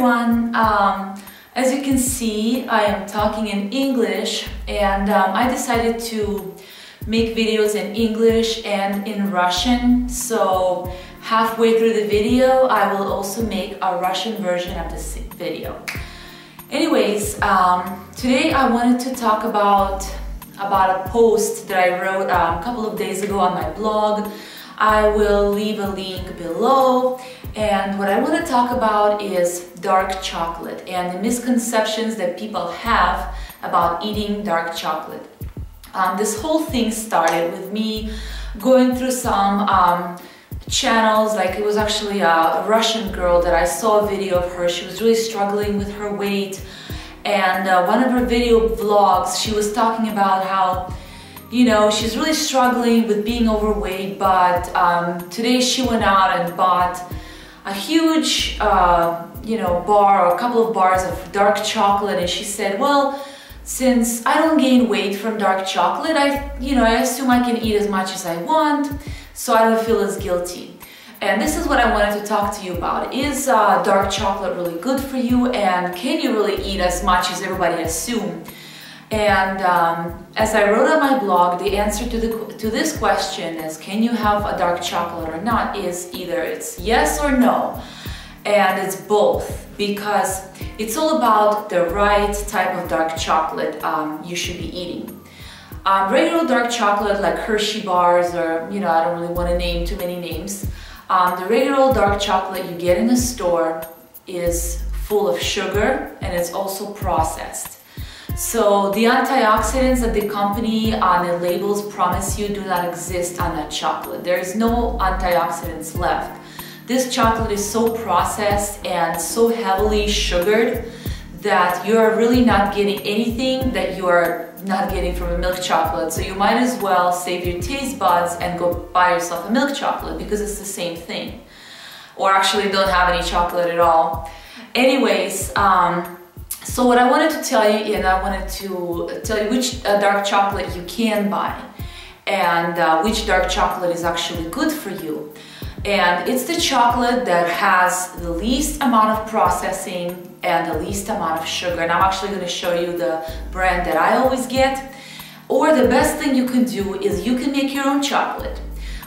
everyone. As you can see, I am talking in English, and I decided to make videos in English and in Russian. So halfway through the video, I will also make a Russian version of this video. Anyways, today I wanted to talk about a post that I wrote a couple of days ago on my blog. I will leave a link below. And what I want to talk about is dark chocolate and the misconceptions that people have about eating dark chocolate. This whole thing started with me going through some channels. Like, it was actually a Russian girl that I saw a video of her. She was really struggling with her weight, and one of her video vlogs, she was talking about how, you know, she's really struggling with being overweight, but today she went out and bought a huge, bar or a couple of bars of dark chocolate, and she said, well, since I don't gain weight from dark chocolate, I assume I can eat as much as I want, so I don't feel as guilty. And this is what I wanted to talk to you about. Is dark chocolate really good for you, and can you really eat as much as everybody assumes? And as I wrote on my blog, the answer to this question is, can you have a dark chocolate or not, is either it's yes or no. And it's both, because it's all about the right type of dark chocolate you should be eating. Regular dark chocolate like Hershey bars, or I don't really want to name too many names. The regular dark chocolate you get in the store is full of sugar, and it's also processed. So the antioxidants that the company on the labels promise you do not exist on that chocolate. There is no antioxidants left. This chocolate is so processed and so heavily sugared that you are really not getting anything that you are not getting from a milk chocolate. So you might as well save your taste buds and go buy yourself a milk chocolate, because it's the same thing. Or actually don't have any chocolate at all. Anyways, so what I wanted to tell you, and I wanted to tell you which dark chocolate you can buy, and which dark chocolate is actually good for you. And it's the chocolate that has the least amount of processing and the least amount of sugar. And I'm actually going to show you the brand that I always get. Or the best thing you can do is you can make your own chocolate.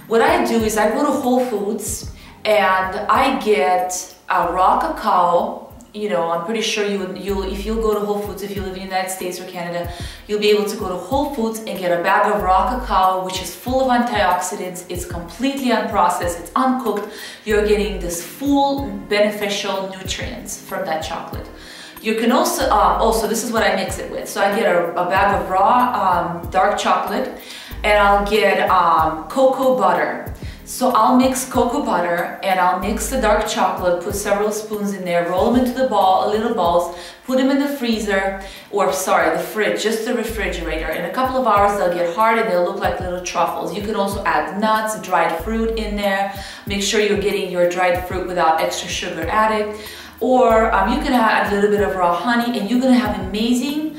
What I do is I go to Whole Foods and I get a raw cacao. I'm pretty sure if you go to Whole Foods, if you live in the United States or Canada, you'll be able to go to Whole Foods and get a bag of raw cacao, which is full of antioxidants. It's completely unprocessed, it's uncooked. You're getting this full beneficial nutrients from that chocolate. You can also, this is what I mix it with. So I get a bag of raw dark chocolate, and I'll get cocoa butter. So I'll mix cocoa butter, and I'll mix the dark chocolate, put several spoons in there, roll them into the little balls, put them in the freezer, or sorry, the fridge, just the refrigerator. In a couple of hours they'll get hard and they'll look like little truffles. You can also add nuts, dried fruit in there. Make sure you're getting your dried fruit without extra sugar added. Or you can add a little bit of raw honey, and you're gonna have amazing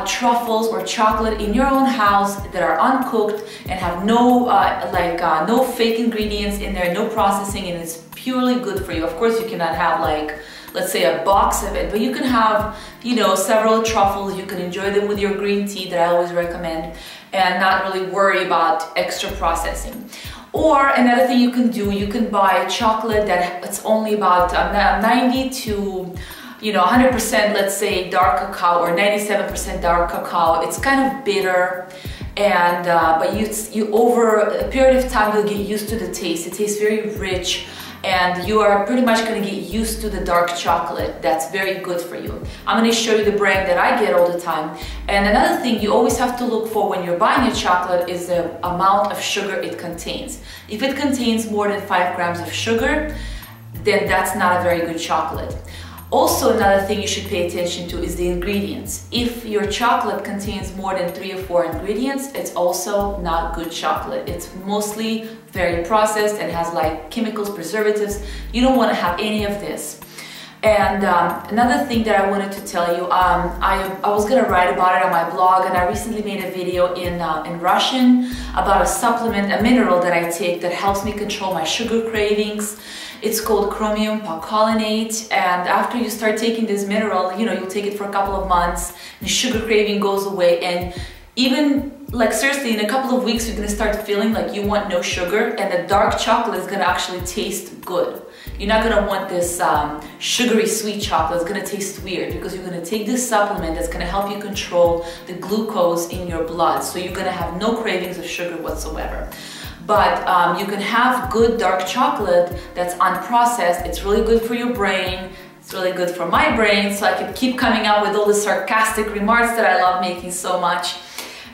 truffles or chocolate in your own house that are uncooked and have no no fake ingredients in there, no processing, and it's purely good for you. Of course, you cannot have, like, let's say a box of it, but you can have, several truffles. You can enjoy them with your green tea that I always recommend, and not really worry about extra processing. Or another thing you can do, you can buy chocolate that it's only about 90 to 100%, let's say, dark cacao, or 97% dark cacao. It's kind of bitter, and but you over a period of time you'll get used to the taste. It tastes very rich, and you are pretty much going to get used to the dark chocolate. That's very good for you. I'm going to show you the brand that I get all the time. And another thing you always have to look for when you're buying a chocolate is the amount of sugar it contains. If it contains more than 5 grams of sugar, then that's not a very good chocolate. Also, another thing you should pay attention to is the ingredients. If your chocolate contains more than 3 or 4 ingredients, it's also not good chocolate. It's mostly very processed and has like chemicals, preservatives. You don't want to have any of this. And another thing that I wanted to tell you, I was gonna write about it on my blog, and I recently made a video in Russian about a supplement, a mineral that I take that helps me control my sugar cravings. It's called chromium percolinate, and after you start taking this mineral, you know, you'll take it for a couple of months, the sugar craving goes away, and even like seriously, in a couple of weeks, you're gonna start feeling like you want no sugar, and the dark chocolate is gonna actually taste good. You're not gonna want this sugary sweet chocolate. It's gonna taste weird because you're gonna take this supplement that's gonna help you control the glucose in your blood. So you're gonna have no cravings of sugar whatsoever. But you can have good dark chocolate that's unprocessed. It's really good for your brain. It's really good for my brain, so I can keep coming out with all the sarcastic remarks that I love making so much.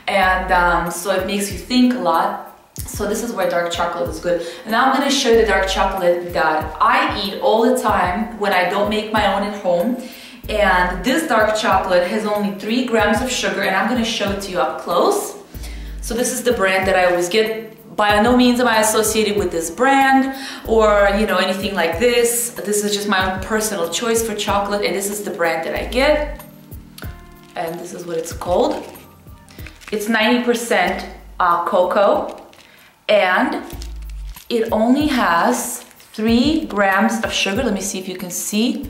And so it makes you think a lot. So this is where dark chocolate is good. And now I'm going to show you the dark chocolate that I eat all the time when I don't make my own at home. And this dark chocolate has only 3 grams of sugar, and I'm going to show it to you up close. So this is the brand that I always get. By no means am I associated with this brand or, you know, anything like this. This is just my own personal choice for chocolate, and this is the brand that I get. And this is what it's called. It's 90% cocoa. And it only has 3 grams of sugar. Let me see if you can see.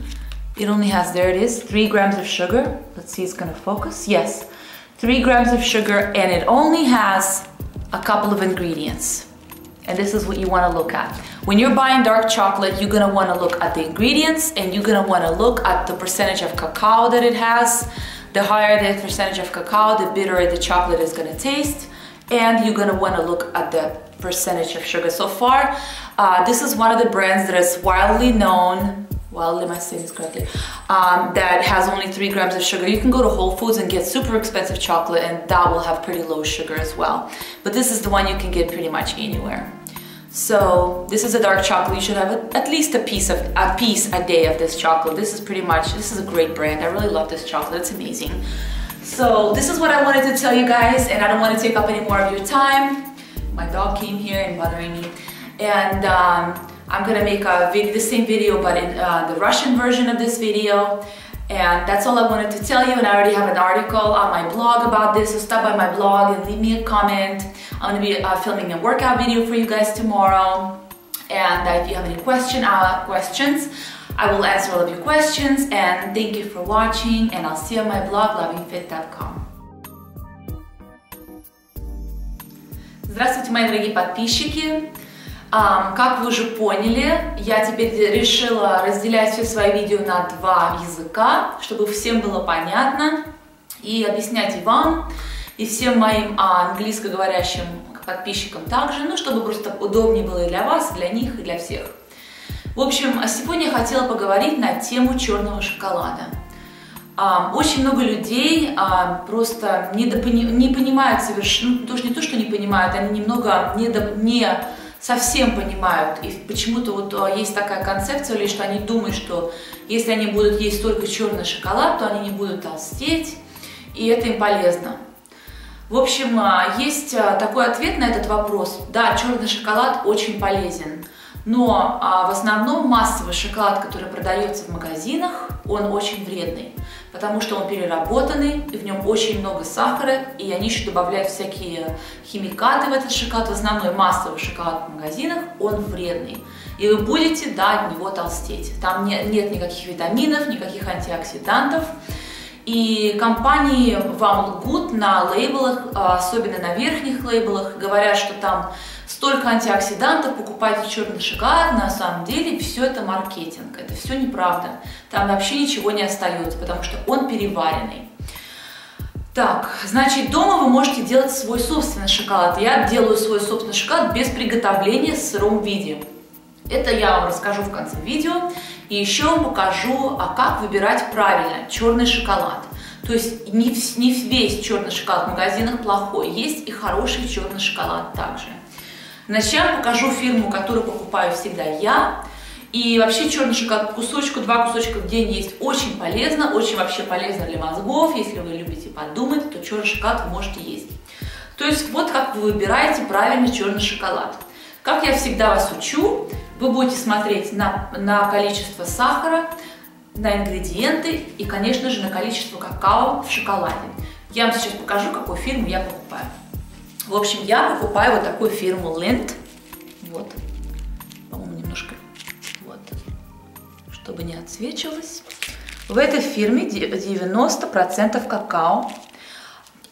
It only has, there it is, 3 grams of sugar. Let's see, it's gonna focus. Yes, 3 grams of sugar, and it only has a couple of ingredients. And this is what you wanna look at. When you're buying dark chocolate, you're gonna wanna look at the ingredients, and you're gonna wanna look at the percentage of cacao that it has. The higher the percentage of cacao, the bitterer the chocolate is gonna taste. And you're gonna wanna look at the percentage of sugar. So far, this is one of the brands that is widely known, am I saying this correctly, that has only 3 grams of sugar. You can go to Whole Foods and get super expensive chocolate, and that will have pretty low sugar as well. But this is the one you can get pretty much anywhere. So this is a dark chocolate. You should have at least a piece a day of this chocolate. This is a great brand. I really love this chocolate. It's amazing. So this is what I wanted to tell you guys, and I don't want to take up any more of your time. My dog came here and bothering me. And I'm gonna make the same video, but in the Russian version of this video. And that's all I wanted to tell you, and I already have an article on my blog about this, so stop by my blog and leave me a comment. I'm gonna be filming a workout video for you guys tomorrow. And if you have any questions, I will answer all of your questions. And thank you for watching, and I'll see you on my blog, lovingfit.com. Здравствуйте, мои дорогие подписчики! Как вы уже поняли, я теперь решила разделять все свои видео на 2 языка, чтобы всем было понятно, и объяснять и вам, и всем моим английскоговорящим подписчикам также, ну, чтобы просто удобнее было и для вас, и для них, и для всех. В общем, сегодня я хотела поговорить на тему черного шоколада. Очень много людей просто не понимают совершенно, не то, что не понимают, они немного не совсем понимают, и почему-то вот есть такая концепция, или что они думают, что если они будут есть только черный шоколад, то они не будут толстеть, и это им полезно. В общем, есть такой ответ на этот вопрос. Да, черный шоколад очень полезен, но в основном массовый шоколад, который продается в магазинах, он очень вредный, потому что он переработанный, и в нем очень много сахара, и они еще добавляют всякие химикаты в этот шоколад. В основном массовый шоколад в магазинах, он вредный. И вы будете, да, от него толстеть. Там нет никаких витаминов, никаких антиоксидантов. И компании вам лгут на лейблах, особенно на верхних лейблах, говорят, что там столько антиоксидантов, покупайте черный шоколад. На самом деле все это маркетинг, это все неправда. Там вообще ничего не остается, потому что он переваренный. Так, значит, дома вы можете делать свой собственный шоколад. Я делаю свой собственный шоколад без приготовления в сыром виде. Это я вам расскажу в конце видео. И еще вам покажу, как выбирать правильно черный шоколад. То есть не весь черный шоколад в магазинах плохой, есть и хороший черный шоколад также. Значит, я вам покажу фирму, которую покупаю всегда я. И вообще черный шоколад два кусочка в день есть очень полезно, очень вообще полезно для мозгов. Если вы любите подумать, то черный шоколад вы можете есть. То есть вот как вы выбираете правильный черный шоколад. Как я всегда вас учу, вы будете смотреть на количество сахара, на ингредиенты и, конечно же, на количество какао в шоколаде. Я вам сейчас покажу, какую фирму я покупаю. В общем, я покупаю вот такую фирму Lind. Вот. По-моему, немножко вот, чтобы не отсвечивалось. В этой фирме 90% какао.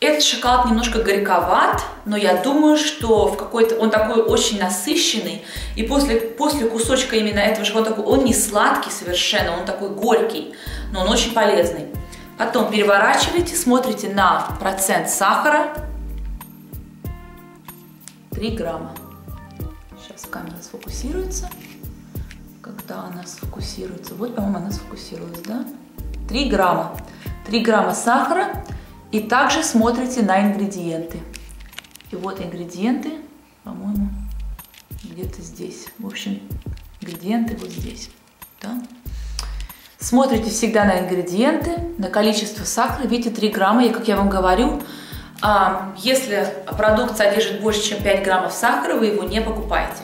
Этот шоколад немножко горьковат, но я думаю, что в какой-то он такой очень насыщенный, и после кусочка именно этого шоколада он не сладкий совершенно, он такой горький, но он очень полезный. Потом переворачиваете, смотрите на процент сахара. 3 грамма. Сейчас камера сфокусируется. Когда она сфокусируется? Вот, по-моему, она сфокусировалась, да? 3 грамма. 3 грамма сахара. И также смотрите на ингредиенты. И вот ингредиенты, по-моему, где-то здесь. В общем, ингредиенты вот здесь. Да? Смотрите всегда на ингредиенты, на количество сахара. Видите, 3 грамма. И, как я вам говорю, если продукт содержит больше, чем 5 граммов сахара, вы его не покупаете.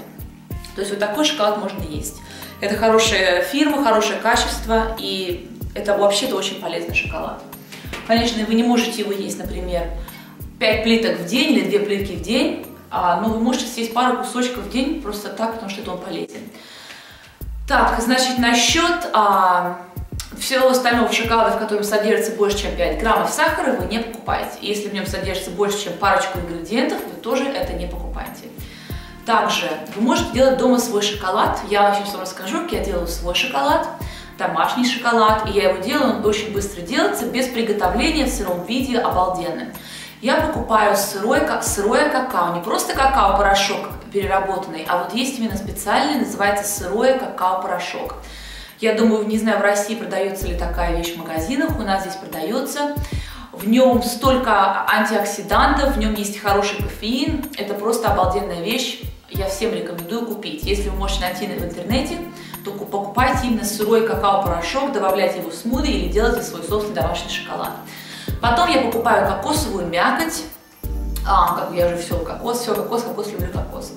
То есть вот такой шоколад можно есть. Это хорошая фирма, хорошее качество, и это вообще-то очень полезный шоколад. Конечно, вы не можете его есть, например, 5 плиток в день или 2 плитки в день, но вы можете съесть пару кусочков в день просто так, потому что это он полезен. Так, значит, насчет всего остального шоколада, в котором содержится больше, чем 5 граммов сахара, вы не покупаете. Если в нем содержится больше, чем парочку ингредиентов, вы тоже это не покупаете. Также вы можете делать дома свой шоколад. Я вам сейчас расскажу, как я делаю свой шоколад. Домашний шоколад, и я его делаю, он очень быстро делается, без приготовления, в сыром виде, обалденно. Я покупаю сырое какао, не просто какао-порошок переработанный, а вот есть именно специальный, называется сырое какао-порошок. Я думаю, не знаю, в России продается ли такая вещь в магазинах, у нас здесь продается. В нем столько антиоксидантов, в нем есть хороший кофеин, это просто обалденная вещь, я всем рекомендую купить. Если вы можете найти в интернете, то покупайте именно сырой какао-порошок, добавляйте его в смузи или делайте свой собственный домашний шоколад. Потом я покупаю кокосовую мякоть. Как я уже все кокос люблю кокос.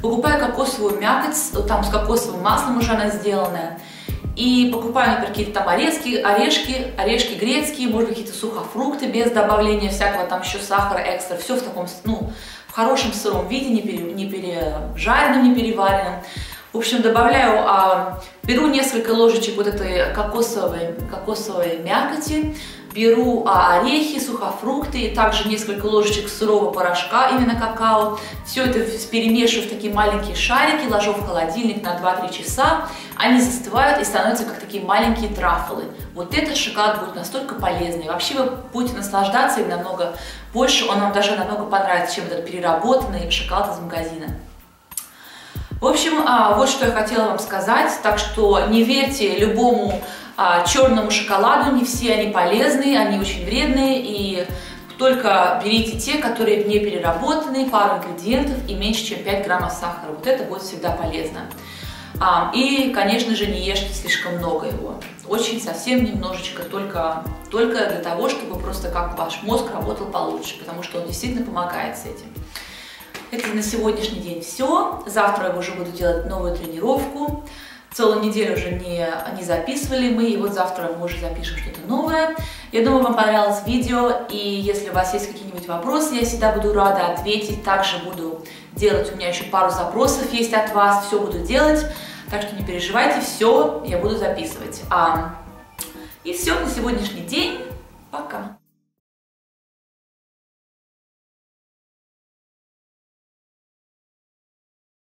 Покупаю кокосовую мякоть, там с кокосовым маслом уже она сделанная. И покупаю, например, какие-то там орешки грецкие, может быть, какие-то сухофрукты без добавления всякого там еще сахара экстра. Все в таком, в хорошем сыром виде, не пережаренном, не переваренном. В общем, добавляю, беру несколько ложечек вот этой кокосовой мякоти, беру орехи, сухофрукты и также несколько ложечек сырого порошка, именно какао. Все это перемешиваю в такие маленькие шарики, ложу в холодильник на 2-3 часа. Они застывают и становятся как такие маленькие трафлы. Вот этот шоколад будет настолько полезный. Вообще вы будете наслаждаться им намного больше, он вам даже намного понравится, чем этот переработанный шоколад из магазина. В общем, вот что я хотела вам сказать. Так что не верьте любому черному шоколаду, не все они полезные, они очень вредные, и только берите те, которые не переработаны, пару ингредиентов и меньше, чем 5 граммов сахара. Вот это будет всегда полезно. И, конечно же, не ешьте слишком много его. Очень совсем немножечко, только для того, чтобы просто как ваш мозг работал получше, потому что он действительно помогает с этим. Это на сегодняшний день все. Завтра я уже буду делать новую тренировку. Целую неделю уже не записывали мы, и вот завтра мы уже запишем что-то новое. Я думаю, вам понравилось видео, и если у вас есть какие-нибудь вопросы, я всегда буду рада ответить. Также буду делать, у меня еще пару запросов есть от вас, все буду делать. Так что не переживайте, все я буду записывать. И все на сегодняшний день. Пока!